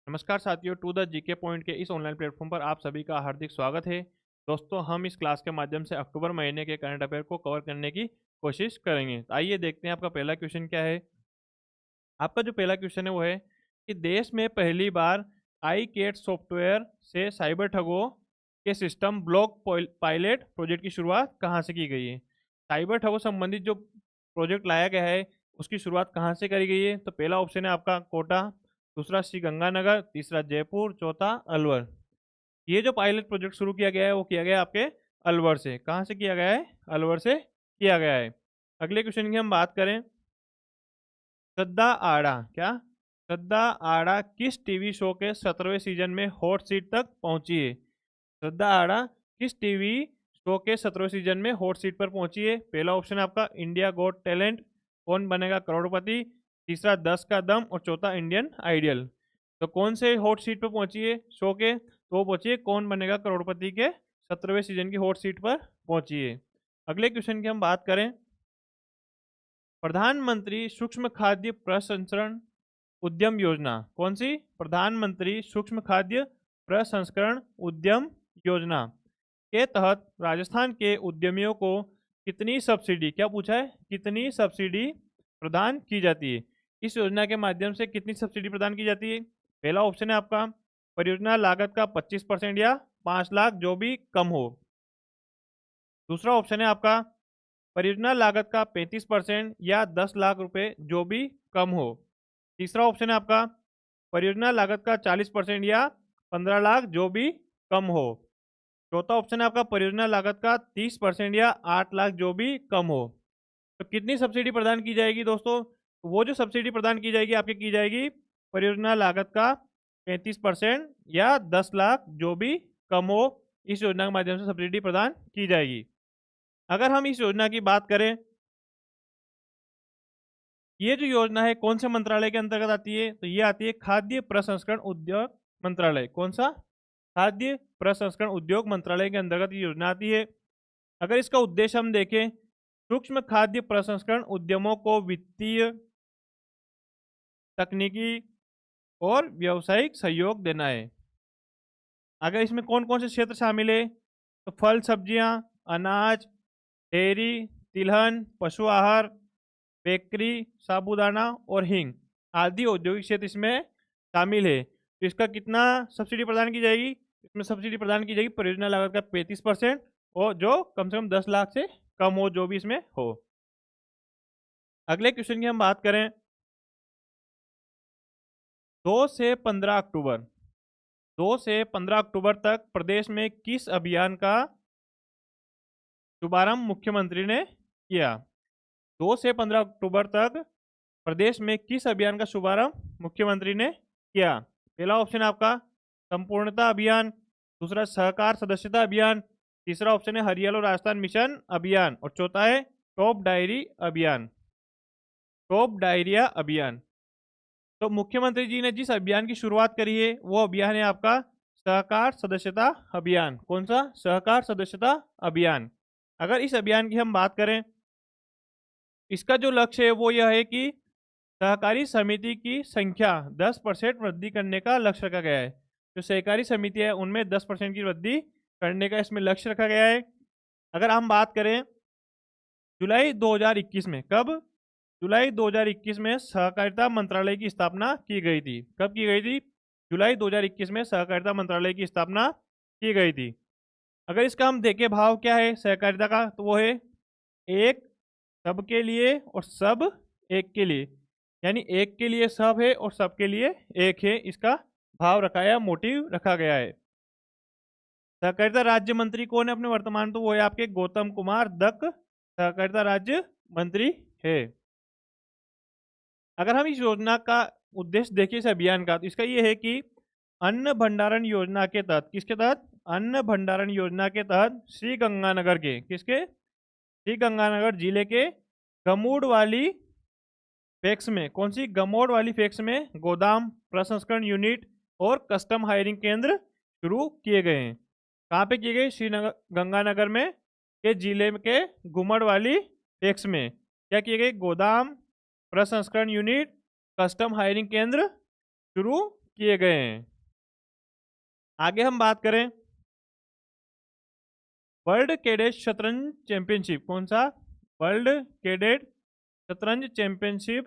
नमस्कार साथियों, to the GK point के इस ऑनलाइन प्लेटफॉर्म पर आप सभी का हार्दिक स्वागत है। दोस्तों, हम इस क्लास के माध्यम से अक्टूबर महीने के करंट अफेयर को कवर करने की कोशिश करेंगे। तो आइए देखते हैं आपका पहला क्वेश्चन क्या है। आपका जो पहला क्वेश्चन है वो है कि देश में पहली बार आई कैट सॉफ्टवेयर से साइबर ठगों के सिस्टम ब्लॉक पायलट प्रोजेक्ट की शुरुआत कहाँ से की गई है। साइबर ठगों संबंधित जो प्रोजेक्ट लाया गया है उसकी शुरुआत कहाँ से करी गई है। तो पहला ऑप्शन है आपका कोटा, दूसरा श्री गंगानगर, तीसरा जयपुर, चौथा अलवर। ये जो पायलट प्रोजेक्ट शुरू किया गया है वो किया गया है आपके अलवर से। कहाँ से किया गया है? अलवर से किया गया है। अगले क्वेश्चन की हम बात करें, श्रद्धा आड़ा क्या श्रद्धा आड़ा किस टीवी शो के 17वें सीजन में हॉट सीट तक पहुंची है। श्रद्धा आड़ा किस टीवी शो के 17वें सीजन में हॉट सीट पर पहुंची है। पहला ऑप्शन है आपका इंडिया गॉट टैलेंट, कौन बनेगा करोड़पति, तीसरा 10 का दम और चौथा इंडियन आइडियल। तो कौन से हॉट सीट पर पहुंची है शो के? तो वो पहुंची है कौन बनेगा करोड़पति के 17वें सीजन की हॉट सीट पर पहुंची है। अगले क्वेश्चन की हम बात करें, प्रधानमंत्री सूक्ष्म खाद्य प्रसंस्करण उद्यम योजना कौन सी? प्रधानमंत्री सूक्ष्म खाद्य प्रसंस्करण उद्यम योजना के तहत राजस्थान के उद्यमियों को कितनी सब्सिडी, क्या पूछा है, कितनी सब्सिडी प्रदान की जाती है। इस योजना के माध्यम से कितनी सब्सिडी प्रदान की जाती है। पहला ऑप्शन है आपका परियोजना लागत का 25% या 5 लाख जो भी कम हो। दूसरा ऑप्शन है आपका परियोजना लागत का 35% या 10 लाख रुपए जो भी कम हो। तीसरा ऑप्शन है आपका परियोजना लागत का 40% या 15 लाख जो भी कम हो। चौथा ऑप्शन है आपका परियोजना लागत का 30% या 8 लाख जो भी कम हो। तो कितनी सब्सिडी प्रदान की जाएगी दोस्तों? वो जो सब्सिडी प्रदान की जाएगी आपकी की जाएगी परियोजना लागत का 35% या 10 लाख जो भी कम हो। इस योजना के माध्यम से सब्सिडी प्रदान की जाएगी। अगर हम इस योजना की बात करें, ये जो योजना है कौन से मंत्रालय के अंतर्गत आती है? तो ये आती है खाद्य प्रसंस्करण उद्योग मंत्रालय। कौन सा? खाद्य प्रसंस्करण उद्योग मंत्रालय के अंतर्गत ये योजना आती है। अगर इसका उद्देश्य हम देखें, सूक्ष्म खाद्य प्रसंस्करण उद्यमों को वित्तीय, तकनीकी और व्यावसायिक सहयोग देना है। अगर इसमें कौन कौन से क्षेत्र शामिल है? तो फल सब्जियां, अनाज, डेयरी, तिलहन, पशु आहार, बेकरी, साबूदाना और हींग आदि औद्योगिक क्षेत्र इसमें शामिल है। तो इसका कितना सब्सिडी प्रदान की जाएगी? इसमें सब्सिडी प्रदान की जाएगी परियोजना लागत का 35% और जो कम से कम 10 लाख से कम हो जो भी इसमें हो। अगले क्वेश्चन की हम बात करें, 2 से 15 अक्टूबर 2 से 15 अक्टूबर तक प्रदेश में किस अभियान का शुभारंभ मुख्यमंत्री ने किया। 2 से 15 अक्टूबर तक प्रदेश में किस अभियान का शुभारंभ मुख्यमंत्री ने किया। पहला ऑप्शन है आपका संपूर्णता अभियान, दूसरा सहकार सदस्यता अभियान, तीसरा ऑप्शन है हरियाणा राजस्थान मिशन अभियान और चौथा है टॉप डायरी अभियान, टॉप डायरिया अभियान। तो मुख्यमंत्री जी ने जिस अभियान की शुरुआत करी है वो अभियान है आपका सहकार सदस्यता अभियान। कौन सा? सहकार सदस्यता अभियान। अगर इस अभियान की हम बात करें, इसका जो लक्ष्य है वो यह है कि सहकारी समिति की संख्या 10% वृद्धि करने का लक्ष्य रखा गया है। जो सहकारी समिति है उनमें 10% की वृद्धि करने का इसमें लक्ष्य रखा गया है। अगर हम बात करें जुलाई 2021 में, कब? जुलाई 2021 में सहकारिता मंत्रालय की स्थापना की गई थी। कब की गई थी? जुलाई 2021 में सहकारिता मंत्रालय की स्थापना की गई थी। अगर इसका हम देखें भाव क्या है सहकारिता का, तो वो है एक सबके लिए और सब एक के लिए, यानी एक के लिए सब है और सबके लिए एक है। इसका भाव रखा है, मोटिव रखा गया है। सहकारिता राज्य मंत्री कौन है अपने वर्तमान? तो वो है आपके गौतम कुमार दत्त सहकारिता राज्य मंत्री है। अगर हम इस योजना का उद्देश्य देखें इस अभियान का, तो इसका ये है कि अन्न भंडारण योजना के तहत, किसके तहत? अन्न भंडारण योजना के तहत श्री गंगानगर के, किसके? श्री गंगानगर जिले के गमूड वाली फैक्स में, कौन सी? गमोड़ वाली फैक्स में गोदाम, प्रसंस्करण यूनिट और कस्टम हायरिंग केंद्र शुरू किए गए हैं। कहाँ पे किए गए? श्रीनगर गंगानगर में के जिले के घुमड़ वाली फैक्स में क्या किए गए? गोदाम, प्रसंस्करण यूनिट, कस्टम हायरिंग केंद्र शुरू किए गए हैं। आगे हम बात करें वर्ल्ड कैडेट शतरंज चैंपियनशिप, कौन सा? वर्ल्ड कैडेट शतरंज चैंपियनशिप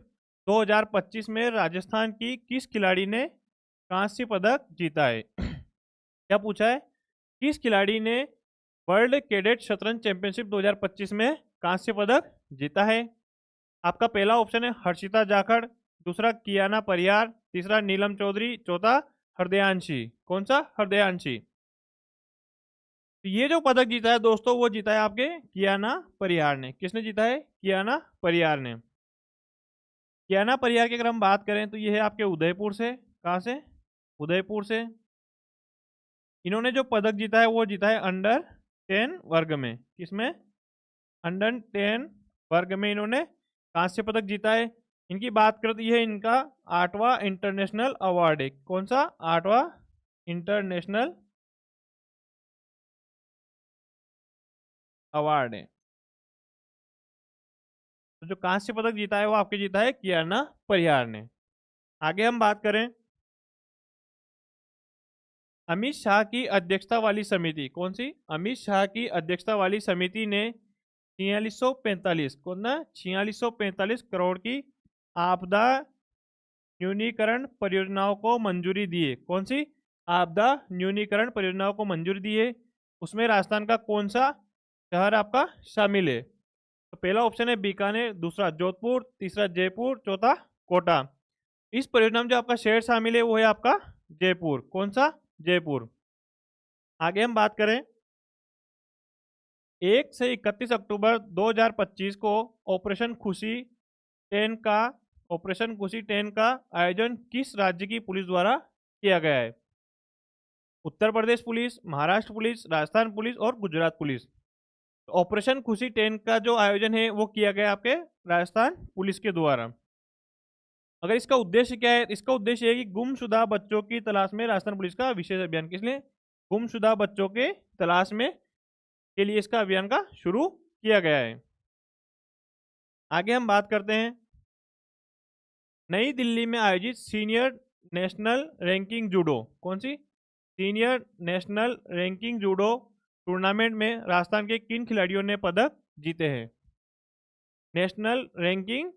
2025 में राजस्थान की किस खिलाड़ी ने कांस्य पदक जीता है? क्या पूछा है? किस खिलाड़ी ने वर्ल्ड कैडेट शतरंज चैंपियनशिप 2025 में कांस्य पदक जीता है? आपका पहला ऑप्शन है हर्षिता जाखड़, दूसरा कियाना परियार, तीसरा नीलम चौधरी, चौथा हृदयांशी। कौन सा? हृदयांशी। तो ये जो पदक जीता है दोस्तों, वो जीता है आपके कियाना परियार ने। किसने जीता है? कियाना परियार ने। कियाना परियार की अगर हम बात करें तो ये है आपके उदयपुर से। कहाँ से? उदयपुर से। इन्होंने जो पदक जीता है वो जीता है अंडर 10 वर्ग में। किसमें? अंडर 10 वर्ग में इन्होंने कांस्य पदक जीता है। इनकी बात करें तो यह इनका 8वां इंटरनेशनल अवार्ड है। कौन सा? 8वां इंटरनेशनल अवार्ड है। तो जो कांस्य पदक जीता है वो आपके जीता है कियाना परिहार ने। आगे हम बात करें अमित शाह की अध्यक्षता वाली समिति, कौन सी? अमित शाह की अध्यक्षता वाली समिति ने 4645 कौन ना 4645 करोड़ की आपदा न्यूनीकरण परियोजनाओं को मंजूरी दी है। कौन सी? आपदा न्यूनीकरण परियोजनाओं को मंजूरी दी है। उसमें राजस्थान का कौन सा शहर आपका शामिल है? तो पहला ऑप्शन है बीकानेर, दूसरा जोधपुर, तीसरा जयपुर, चौथा कोटा। इस परियोजना में जो आपका शहर शामिल है वो है आपका जयपुर। कौन सा? जयपुर। आगे हम बात करें 1 से 31 अक्टूबर 2025 को ऑपरेशन खुशी 10 का आयोजन किस राज्य की पुलिस द्वारा किया गया है? Uttar Pradesh police, Maharashtra police, Rajasthan police और गुजरात पुलिस। ऑपरेशन खुशी 10 का जो आयोजन है वो किया गया आपके राजस्थान पुलिस के द्वारा। अगर इसका उद्देश्य क्या है? इसका उद्देश्य है कि गुमशुदा बच्चों की तलाश में राजस्थान पुलिस का विशेष अभियान। किस लिए? गुमशुदा बच्चों के तलाश में के लिए इसका अभियान का शुरू किया गया है। आगे हम बात करते हैं नई दिल्ली में आयोजित सीनियर नेशनल रैंकिंग जूडो, कौन सी? Senior national ranking judo tournament में राजस्थान के किन खिलाड़ियों ने पदक जीते हैं? नेशनल रैंकिंग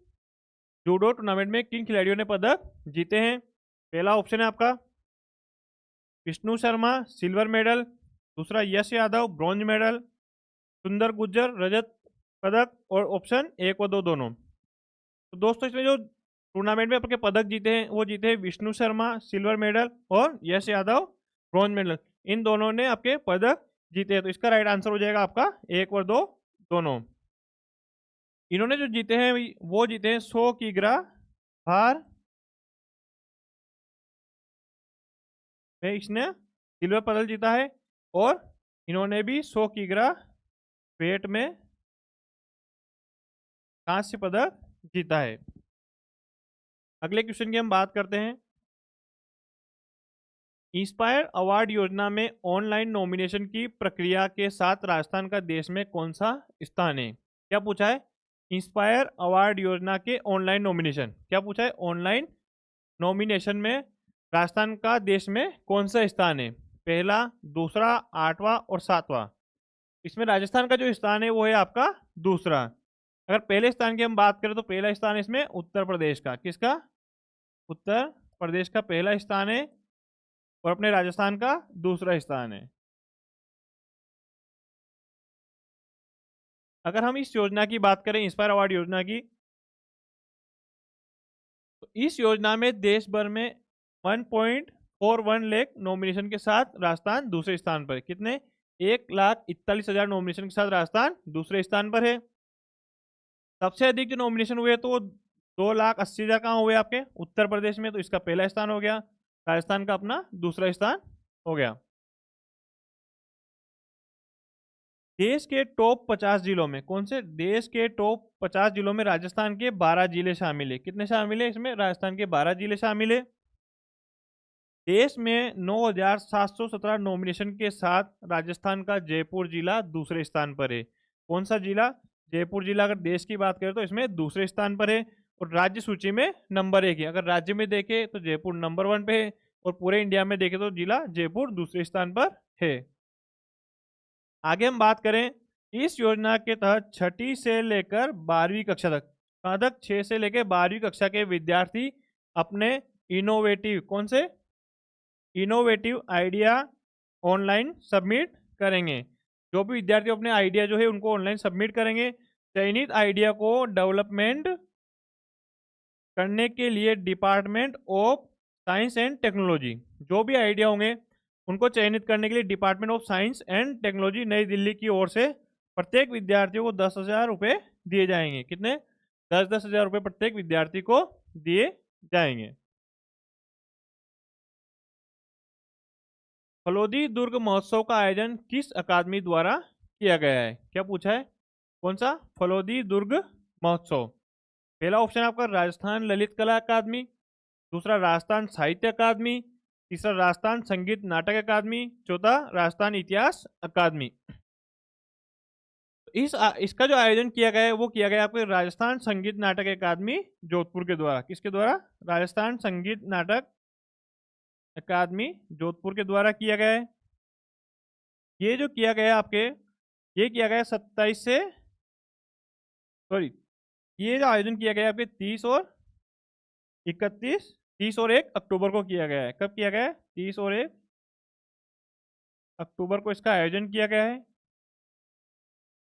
जूडो टूर्नामेंट में किन खिलाड़ियों ने पदक जीते हैं? पहला ऑप्शन है आपका विष्णु शर्मा सिल्वर मेडल, दूसरा यश यादव ब्रॉन्ज मेडल, सुंदर गुज्जर रजत पदक, और ऑप्शन 1 व 2 दोनों। तो दोस्तों इसमें जो टूर्नामेंट में आपके पदक जीते हैं वो जीते हैं विष्णु शर्मा सिल्वर मेडल और यश यादव ब्रॉन्ज मेडल। इन दोनों ने आपके पदक जीते हैं। तो इसका राइट आंसर हो जाएगा आपका 1 और 2 दोनों। इन्होंने जो जीते हैं वो जीते हैं 100 किग्रा भार में इसने सिल्वर पदक जीता है, और इन्होंने भी 100 किग्रा वेट में कांस्य पदक जीता है। अगले क्वेश्चन की हम बात करते हैं इंस्पायर अवार्ड योजना में ऑनलाइन नॉमिनेशन की प्रक्रिया के साथ राजस्थान का देश में कौन सा स्थान है? क्या पूछा है? इंस्पायर अवार्ड योजना के ऑनलाइन नॉमिनेशन, क्या पूछा है? ऑनलाइन नॉमिनेशन में राजस्थान का देश में कौन सा स्थान है? पहला, दूसरा, 8वां और 7वां। इसमें राजस्थान का जो स्थान है वो है आपका दूसरा। अगर पहले स्थान की हम बात करें तो पहला स्थान इसमें उत्तर प्रदेश का। किसका? उत्तर प्रदेश का पहला स्थान है, और अपने राजस्थान का दूसरा स्थान है। अगर हम इस योजना की बात करें इंस्पायर अवार्ड योजना की, तो इस योजना में देश भर में 1.41 लाख नॉमिनेशन के साथ राजस्थान दूसरे स्थान पर। कितने? 1,41,000 नॉमिनेशन के साथ राजस्थान दूसरे स्थान पर है। सबसे अधिक जो नॉमिनेशन हुए तो 2,80,000 कहाँ हुए आपके? उत्तर प्रदेश में। तो इसका पहला स्थान हो गया, राजस्थान का अपना दूसरा स्थान हो गया। देश के टॉप 50 जिलों में कौन से? देश के टॉप 50 जिलों में राजस्थान के 12 जिले शामिल है। कितने शामिल है इसमें? राजस्थान के 12 जिले शामिल है। देश में 9,717 नॉमिनेशन के साथ राजस्थान का जयपुर जिला दूसरे स्थान पर है। कौन सा जिला? जयपुर जिला। अगर देश की बात करें तो इसमें दूसरे स्थान पर है, और राज्य सूची में नंबर 1 है। अगर राज्य में देखें तो जयपुर नंबर 1 पे है, और पूरे इंडिया में देखें तो जिला जयपुर दूसरे स्थान पर है। आगे हम बात करें, इस योजना के तहत छठी से लेकर 12वीं कक्षा तक, कहाँ तक, 6 से लेकर 12वीं कक्षा के विद्यार्थी अपने इनोवेटिव, कौन से इनोवेटिव आइडिया ऑनलाइन सबमिट करेंगे। जो भी विद्यार्थी अपने आइडिया जो है उनको ऑनलाइन सबमिट करेंगे। चयनित आइडिया को डेवलपमेंट करने के लिए department of science and technology, जो भी आइडिया होंगे उनको चयनित करने के लिए department of science and technology नई दिल्ली की ओर से प्रत्येक विद्यार्थियों को 10,000 रुपये दिए जाएंगे। कितने, 10,000 रुपये प्रत्येक विद्यार्थी को दिए जाएंगे। फलोदी दुर्ग महोत्सव का आयोजन किस अकादमी द्वारा किया गया है? क्या पूछा है, कौन सा, फलोदी दुर्ग महोत्सव। पहला ऑप्शन आपका राजस्थान ललित कला अकादमी, दूसरा राजस्थान साहित्य अकादमी, तीसरा राजस्थान संगीत नाटक अकादमी, चौथा राजस्थान इतिहास अकादमी। इसका जो आयोजन किया गया है वो किया गया आपके राजस्थान संगीत नाटक अकादमी जोधपुर के द्वारा। किसके द्वारा, राजस्थान संगीत नाटक अकादमी जोधपुर के द्वारा किया गया है। ये जो किया गया आपके, ये किया गया 27 से, सॉरी, ये जो आयोजन किया गया आपके 30 और 1 अक्टूबर को किया गया है। कब किया गया है, 30 और 1 अक्टूबर को इसका आयोजन किया गया है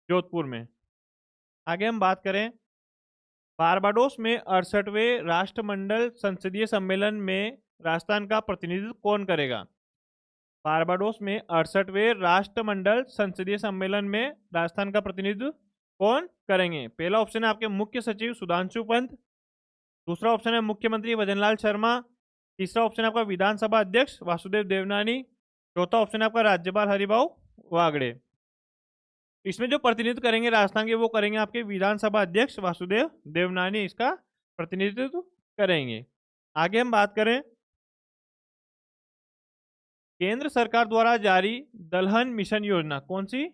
जोधपुर में। आगे हम बात करें, बारबाडोस में 68वें राष्ट्रमंडल संसदीय सम्मेलन में राजस्थान का प्रतिनिधित्व कौन करेगा? बारबाडोस में 68वें राष्ट्रमंडल संसदीय सम्मेलन में राजस्थान का प्रतिनिधित्व कौन करेंगे? पहला ऑप्शन है आपके मुख्य सचिव सुधांशु पंत, दूसरा ऑप्शन है मुख्यमंत्री भजनलाल शर्मा, तीसरा ऑप्शन है आपका विधानसभा अध्यक्ष वासुदेव देवनानी, चौथा ऑप्शन है आपका राज्यपाल हरिभाऊ वागड़े। इसमें जो प्रतिनिधित्व करेंगे राजस्थान के वो करेंगे आपके विधानसभा अध्यक्ष वासुदेव देवनानी, इसका प्रतिनिधित्व करेंगे। आगे हम बात करें, केंद्र सरकार द्वारा जारी दलहन मिशन योजना, कौन सी,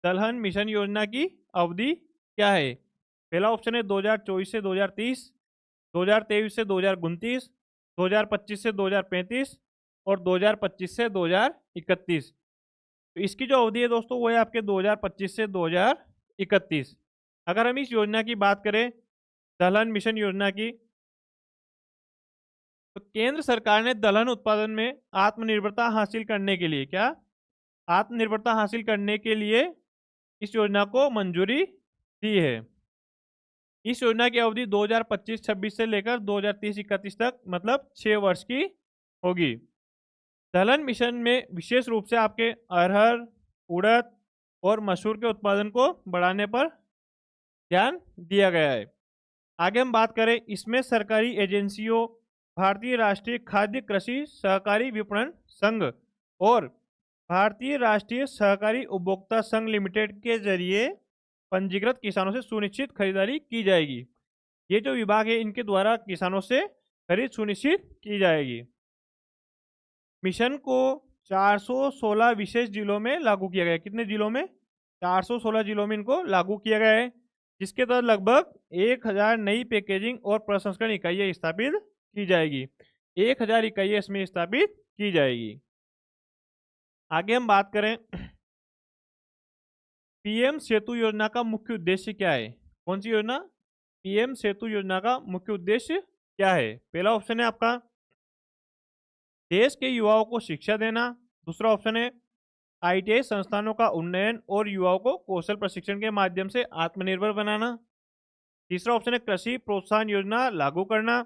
दलहन मिशन योजना की अवधि क्या है? पहला ऑप्शन है 2024 से 2030, 2023 से 2029, 2025 से 2035 और 2025 से 2031। तो इसकी जो अवधि है दोस्तों वो है आपके 2025 से 2031। अगर हम इस योजना की बात करें, दलहन मिशन योजना की, तो केंद्र सरकार ने दलहन उत्पादन में आत्मनिर्भरता हासिल करने के लिए, क्या, आत्मनिर्भरता हासिल करने के लिए इस योजना को मंजूरी दी है। इस योजना की अवधि 2025-26 से लेकर 2030-31 तक, मतलब 6 वर्ष की होगी। दलहन मिशन में विशेष रूप से आपके अरहर, उड़द और मसूर के उत्पादन को बढ़ाने पर ध्यान दिया गया है। आगे हम बात करें, इसमें सरकारी एजेंसियों, भारतीय राष्ट्रीय खाद्य कृषि सहकारी विपणन संघ और भारतीय राष्ट्रीय सहकारी उपभोक्ता संघ लिमिटेड के जरिए पंजीकृत किसानों से सुनिश्चित खरीदारी की जाएगी। ये जो विभाग है इनके द्वारा किसानों से खरीद सुनिश्चित की जाएगी। मिशन को 416 विशेष जिलों में लागू किया गया है। कितने जिलों में, 416 जिलों में इनको लागू किया गया है, जिसके तहत लगभग 1000 नई पैकेजिंग और प्रसंस्करण इकाइयाँ स्थापित की जाएगी। 1000 इकाइयाँ इसमें स्थापित की जाएगी। आगे हम बात करें, पीएम सेतु योजना का मुख्य उद्देश्य क्या है? कौन सी योजना, पीएम सेतु योजना का मुख्य उद्देश्य क्या है? पहला ऑप्शन है आपका देश के युवाओं को शिक्षा देना, दूसरा ऑप्शन है आईटीआई संस्थानों का उन्नयन और युवाओं को कौशल प्रशिक्षण के माध्यम से आत्मनिर्भर बनाना, तीसरा ऑप्शन है कृषि प्रोत्साहन योजना लागू करना,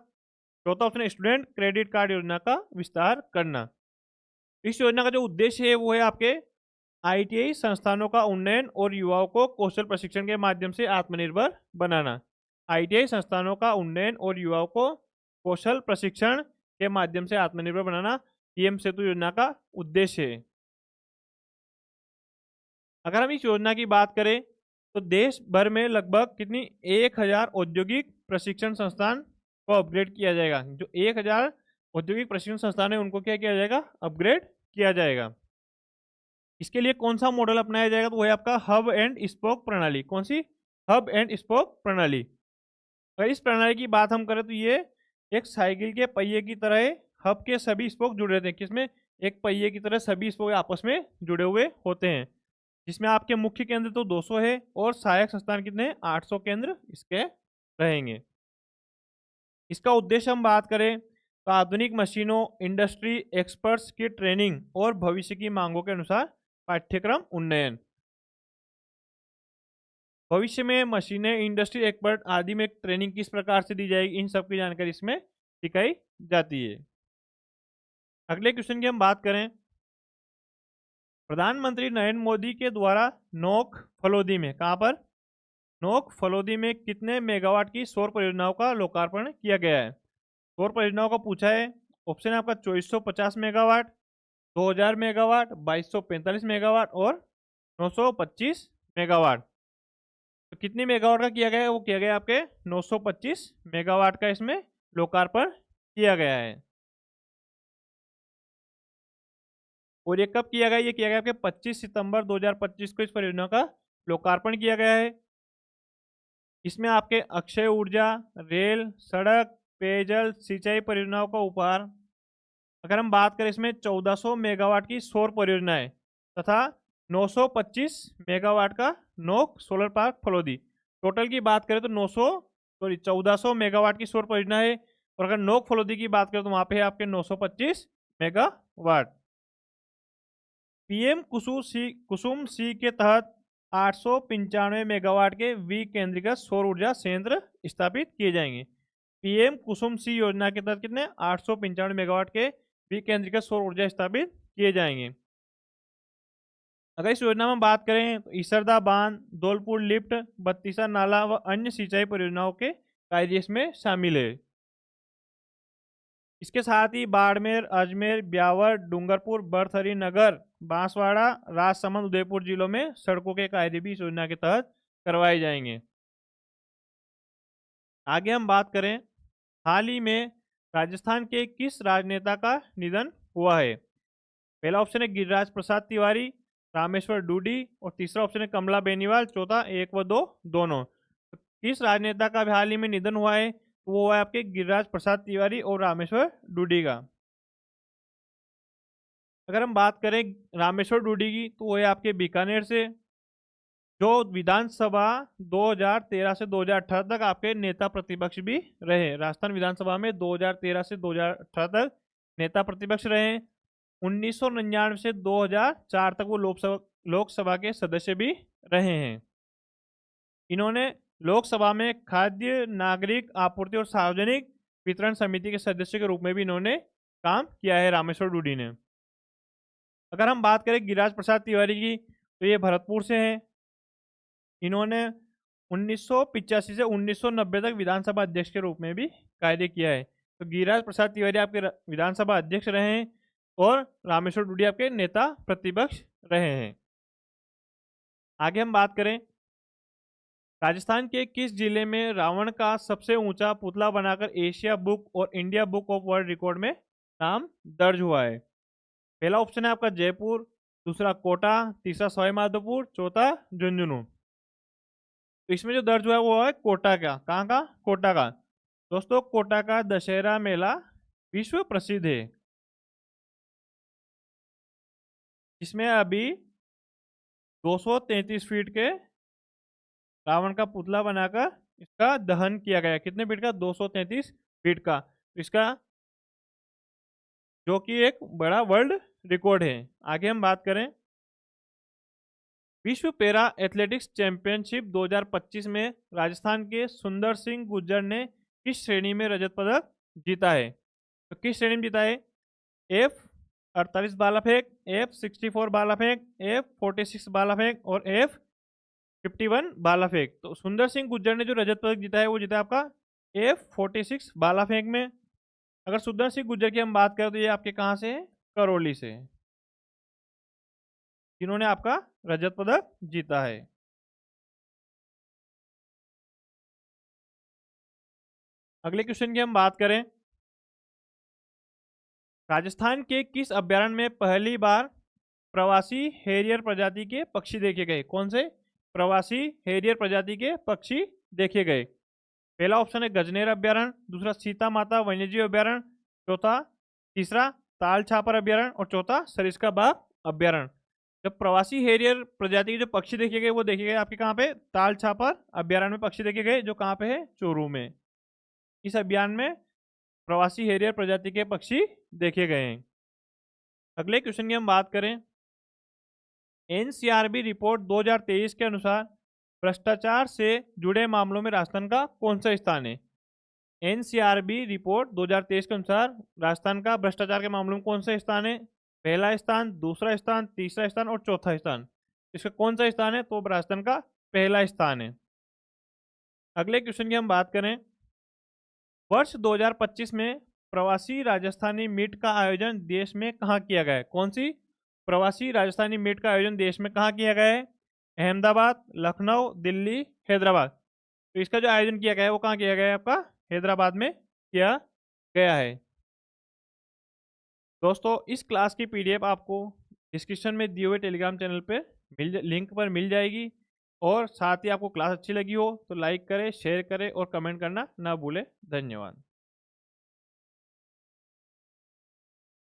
चौथा ऑप्शन है स्टूडेंट क्रेडिट कार्ड योजना का विस्तार करना। इस योजना का जो उद्देश्य है वो है आपके आईटीआई संस्थानों का उन्नयन और युवाओं को कौशल प्रशिक्षण के माध्यम से आत्मनिर्भर बनाना। आईटीआई संस्थानों का उन्नयन और युवाओं को कौशल प्रशिक्षण के माध्यम से आत्मनिर्भर बनाना पीएम सेतु योजना का उद्देश्य है। अगर हम इस योजना की बात करें तो देश भर में लगभग कितनी 1000 औद्योगिक प्रशिक्षण संस्थान को अपग्रेड किया जाएगा। जो 1000 औद्योगिक प्रशिक्षण संस्थान है उनको क्या किया जाएगा, अपग्रेड किया जाएगा। इसके लिए कौन सा मॉडल अपनाया जाएगा, तो वह है आपका हब एंड स्पोक प्रणाली। कौन सी, हब एंड स्पोक प्रणाली। अगर इस प्रणाली की बात हम करें तो ये एक साइकिल के पहिए की तरह है, हब के सभी स्पोक जुड़े रहते हैं, किसमें, एक पहिए की तरह सभी स्पोक आपस में जुड़े हुए होते हैं, जिसमें आपके मुख्य केंद्र तो 200 है और सहायक संस्थान कितने, 800 केंद्र इसके रहेंगे। इसका उद्देश्य हम बात करें तो आधुनिक मशीनों, इंडस्ट्री एक्सपर्ट्स की ट्रेनिंग और भविष्य की मांगों के अनुसार पाठ्यक्रम उन्नयन। भविष्य में मशीनें, इंडस्ट्री एक्सपर्ट आदि में ट्रेनिंग किस प्रकार से दी जाएगी, इन सब की जानकारी इसमें सिखाई जाती है। अगले क्वेश्चन की हम बात करें, प्रधानमंत्री नरेंद्र मोदी के द्वारा नोक फलोदी में, कहां पर, नोक फलोदी में कितने मेगावाट की सौर परियोजनाओं का लोकार्पण किया गया है। सौर परियोजनाओं को पूछा है, ऑप्शन है आपका 2450 मेगावाट, 2000 मेगावाट, 2245 मेगावाट और 925 मेगावाट। तो कितनी मेगावाट का किया गया है, वो किया गया आपके 925 मेगावाट का इसमें लोकार्पण किया गया है। और ये कब किया गया, ये किया गया आपके 25 सितंबर 2025 को इस परियोजना का लोकार्पण किया गया है। इसमें आपके अक्षय ऊर्जा, रेल, सड़क, पेयजल, सिंचाई परियोजनाओं का उपहार। अगर हम बात करें इसमें 1400 मेगावाट की सौर परियोजना है तथा 925 मेगावाट का नोक सोलर पार्क फलोदी। टोटल की बात करें तो 1400 मेगावाट की सौर परियोजना है, और अगर नोक फलोदी की बात करें तो वहां पे है आपके 925 मेगावाट। पीएम कुसुम सी के तहत 895 मेगावाट के विकेंद्रीकृत सौर ऊर्जा संयंत्र स्थापित किए जाएंगे। पीएम कुसुम सी योजना के तहत कितने, 895 मेगावाट के विकेंद्रीकृत सौर ऊर्जा स्थापित किए जाएंगे। अगर इस योजना में बात करें तो ईसरदा बांध, धौलपुर लिफ्ट, बत्तीसा नाला व अन्य सिंचाई परियोजनाओं के कार्य इसमें शामिल है। इसके साथ ही बाड़मेर, अजमेर, ब्यावर, डूंगरपुर, बर्थरी नगर, बांसवाड़ा, राजसमंद, उदयपुर जिलों में सड़कों के कार्य भी इस योजना के तहत करवाए जाएंगे। आगे हम बात करें, हाल ही में राजस्थान के किस राजनेता का निधन हुआ है। पहला ऑप्शन है गिरिराज प्रसाद तिवारी, रामेश्वर डूडी, और तीसरा ऑप्शन है कमला बेनीवाल, चौथा 1 व 2 दोनों। तो किस राजनेता का हाल ही में निधन हुआ है, तो वो है आपके गिरिराज प्रसाद तिवारी और रामेश्वर डूडी का। अगर हम बात करें रामेश्वर डूडी की, तो वो है आपके बीकानेर से, जो विधानसभा 2013 से 2018 तक आपके नेता प्रतिपक्ष भी रहे। राजस्थान विधानसभा में 2013 से 2018 तक नेता प्रतिपक्ष रहे। 1999 से 2004 तक वो लोकसभा के सदस्य भी रहे हैं। इन्होंने लोकसभा में खाद्य नागरिक आपूर्ति और सार्वजनिक वितरण समिति के सदस्य के रूप में भी इन्होंने काम किया है, रामेश्वर डूडी ने। अगर हम बात करें गिरिराज प्रसाद तिवारी की, तो ये भरतपुर से हैं। इन्होंने 1985 से 1990 तक विधानसभा अध्यक्ष के रूप में भी कार्य किया है। तो गिरिराज प्रसाद तिवारी आपके विधानसभा अध्यक्ष रहे हैं और रामेश्वर डूडी आपके नेता प्रतिपक्ष रहे हैं। आगे हम बात करें, राजस्थान के किस जिले में रावण का सबसे ऊंचा पुतला बनाकर एशिया बुक और India book of world record में नाम दर्ज हुआ है। पहला ऑप्शन है आपका जयपुर, दूसरा कोटा, तीसरा सवाईमाधोपुर, चौथा झुंझुनू। तो इसमें जो दर्ज हुआ है वो है कोटा का। कहाँ का, कोटा का। दोस्तों कोटा का दशहरा मेला विश्व प्रसिद्ध है, इसमें अभी 233 फीट के रावण का पुतला बनाकर इसका दहन किया गया। कितने फीट का, 233 फीट का। इसका जो कि एक बड़ा वर्ल्ड रिकॉर्ड है। आगे हम बात करें, विश्व पैरा एथलेटिक्स चैंपियनशिप 2025 में राजस्थान के सुंदर सिंह गुर्जर ने किस श्रेणी में रजत पदक जीता है। तो किस श्रेणी में जीता है, F48 भाला फेंक, F64 भाला फेंक, F46 भाला फेंक और F51 भाला फेंक। तो सुंदर सिंह गुर्जर ने जो रजत पदक जीता है वो जीता है आपका F46 भाला फेंक में। अगर सुंदर सिंह गुर्जर की हम बात करें तो ये आपके कहाँ से है, करौली से, जिन्होंने आपका रजत पदक जीता है। अगले क्वेश्चन की हम बात करें, राजस्थान के किस अभ्यारण्य में पहली बार प्रवासी हेरियर प्रजाति के पक्षी देखे गए। कौन से प्रवासी हेरियर प्रजाति के पक्षी देखे गए। पहला ऑप्शन है गजनेर अभ्यारण्य, दूसरा सीता माता वन्यजीव अभ्यारण्य, चौथा तीसरा ताल छापर अभ्यारण्य और चौथा सरिस्का बाग अभ्यारण्य। जब प्रवासी हेरियर प्रजाति के जो पक्षी देखे गए वो देखे गए आपके कहाँ पे, ताल छापर अभ्यारण्य में पक्षी देखे गए जो कहाँ पे है, चूरू में। इस अभियान में प्रवासी हेरियर प्रजाति के पक्षी देखे गए हैं। अगले क्वेश्चन की हम बात करें, एनसीआरबी रिपोर्ट 2023 के अनुसार भ्रष्टाचार से जुड़े मामलों में राजस्थान का कौन सा स्थान है। एनसीआरबी रिपोर्ट 2023 के अनुसार राजस्थान का भ्रष्टाचार के मामलों में कौन सा स्थान है, पहला स्थान, दूसरा स्थान, तीसरा स्थान और चौथा स्थान। इसका कौन सा स्थान है, तो राजस्थान का पहला स्थान है। अगले क्वेश्चन की हम बात करें, वर्ष 2025 में प्रवासी राजस्थानी मीट का आयोजन देश में कहाँ किया गया है। कौन सी प्रवासी राजस्थानी मीट का आयोजन देश में कहाँ किया गया है, अहमदाबाद, लखनऊ, दिल्ली, हैदराबाद। तो इसका जो आयोजन किया गया है वो कहाँ किया गया है, आपका हैदराबाद में किया गया है। दोस्तों इस क्लास की पीडीएफ आपको डिस्क्रिप्शन में दिए हुए टेलीग्राम चैनल पे लिंक पर मिल जाएगी। और साथ ही आपको क्लास अच्छी लगी हो तो लाइक करें, शेयर करें और कमेंट करना ना भूलें। धन्यवाद।